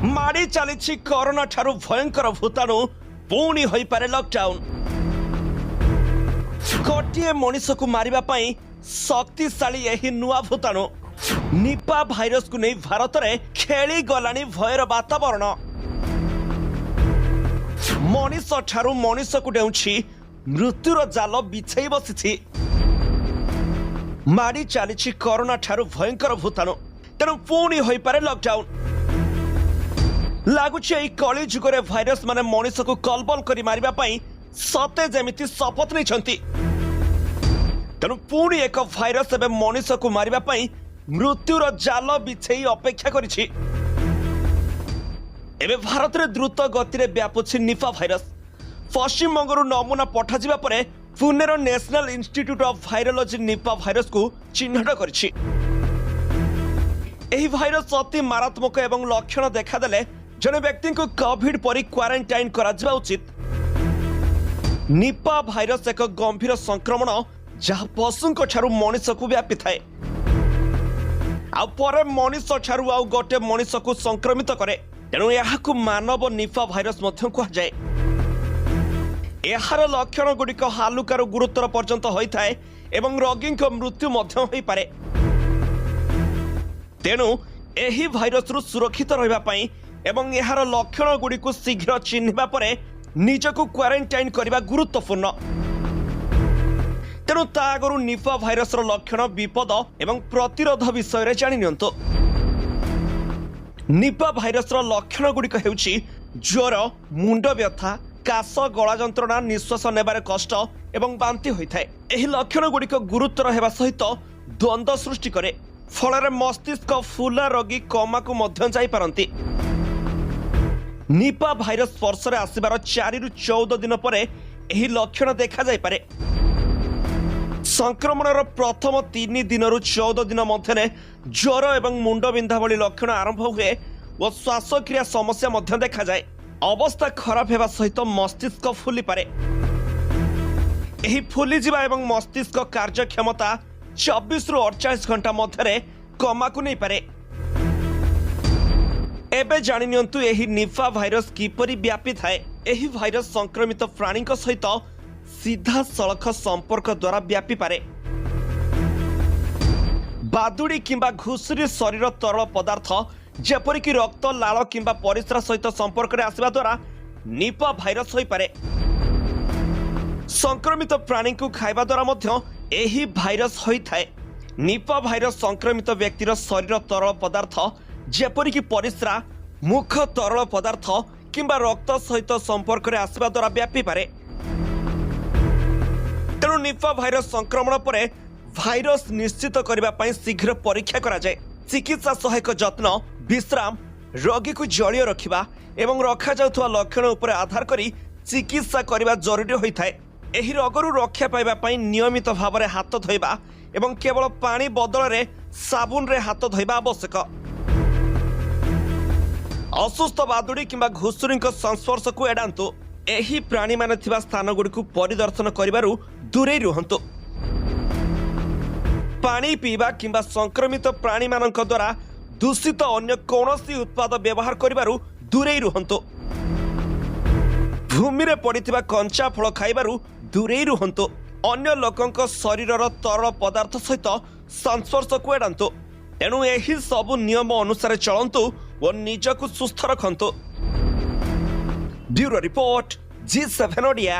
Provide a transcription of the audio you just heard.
माड़ी चली कोरोना ठारू भयंकर भूताणु पुणी हो पारे लॉकडाउन। गोटे मनीष को मारिबा शक्तिशाली यही नुआ भूताणु निपा भाइरस को नहीं भारत में खेली गलानी भयर वातावरण। मनीष ठारू मनीष को डेउछि मृत्युर जाल बिछाई बसी। माड़ी चली कोरोना ठारू भयंकर भूताणु तेणु पुणी हो पारे लॉकडाउन। लगुच कली जुगरे भाइरस माने मनीष को कलबल कर मारिबा सते जेमिति शपथ नहीं। तेणु पुणी एक भाइरस एवं मनीष को मारिबा मृत्युर जाल बिछे अपेक्षा करिछि। एबे भारत में द्रुत गति में व्यापुछि निपा भाइरस। पश्चिम बंगरू नमूना पठाजिबा परे पुणेर National Institute of Virology Nipah virus को चिन्हट करिछि। एही भाइरस अति मारात्मक एवं लक्षण देखादेले जने व्यक्ति को कोविड परी क्वारंटाइन करा जिबा उचित। निपा भाइरस एक गंभीर संक्रमण जहाँ पशु ठारू मनीष को व्यापी थाए आ परे मनीष ठारू आउ गोटे मनीष को संक्रमित करे। तेणु यहाकु मानव निपा भाइरस मध्य कहुए। यार लक्षण गुड़िक हालुकार गुरुतर पर्यंत होता है एवं रोगी मृत्यु होई पारे। तेणु एही भाइरस रु सुरक्षित रहिबा एवं यार लक्षण गुड़िक शीघ्र चिन्हिबा परे निजको क्वारंटाइन करने गुरुत्वपूर्ण। तेणु ता आगु निपा भाइरस लक्षण विपद एवं प्रतिरोध विषय रे जानि नियंतु। निपा भाइरस लक्षण गुड़िक हेउछि ज्वर, मुंड व्यथा, काश, गला जंत्रणा, निश्वास नेबारे कष्ट एवं बांति होइथाय। एही लक्षण गुड़िक गुरुतर हेबा सहित द्वंद्व सृष्टि करे। फल मस्तिष्क फुला रोगी कोमा को मध्य जाई पारंती। निपा भाइरस स्पर्श रे आसिबार 4 रु 14 दिन परे एही लक्षण देखा जाई पारे। संक्रमणर प्रथम 3 दिन रु 14 दिन मध्य ज्वर एवं मुंड बिंधा भली लक्षण आरंभ हुए और श्वासक्रिया समस्या मध्य देखा जाए। अवस्था खराब हेबा सहित मस्तिष्क फुली पारे। एही फुली जिबा एवं मस्तिष्क कार्यक्षमता 24 रु 48 घंटा मध्य कमा को नहीं पारे। एबे जानि नियंतु एही निपा भाइरस किपरि व्यापी थाए। एही भाइरस संक्रमित प्राणी सहित सीधा सड़क संपर्क द्वारा व्यापी पारे। बादुड़ी किंबा घुसुरी शरीर तरल पदार्थ जेपरिक रक्त, लाल किंबा परिस्रा सहित संपर्क में आसवा द्वारा निपा भाइरस होई पारे। संक्रमित प्राणी को खाइबा द्वारा मध्य एही भाइरस होई थाए। निपा भाइरस संक्रमित व्यक्तिर शरीर तरल पदार्थ जेपरिक परिस्रा, मुख तरल पदार्थ किंबा रक्त सहित संपर्क में आसवा द्वारा व्यापी पारे। तेणु निपा भाइरस संक्रमण पर भाइरस निश्चित करने शीघ्र परीक्षा करा जाए। चिकित्सा सहायक जत्न, विश्राम, रोगी को जलीय रखा एवं रखा जाउथुवा लक्षण उपर आधार करी चिकित्सा करने जरूरी होता है। एही रोगरू रक्षा पाइबा नियमित भाव में हाथ धोइबा एवं केवल पानी बदल में साबुन रे हाथ धोइबा आवश्यक। असुस्थ बादुड़ी किंबा घुसुरी संस्पर्श को एडांतु। एही प्राणी माने थिबा स्थान गुड़िक परिदर्शन करिबारु दूरे रुहंतु। पानी पीवा किंबा संक्रमित प्राणी मानक द्वारा दूषित अन्य कौनसी उत्पाद व्यवहार करिबारु दूरे रुहंतु। भूमि रे पड़िथिबा कंचा फल खाइबारु दूरे रुहंतु। अन्य लोकंक शरीरर तरल पदार्थ सहित संस्पर्श को एडांतु। तेणु एही सबु नियम अनुसार चलंतु और निजकु सुस्थ रखंतु। Bureau report G7 Odia.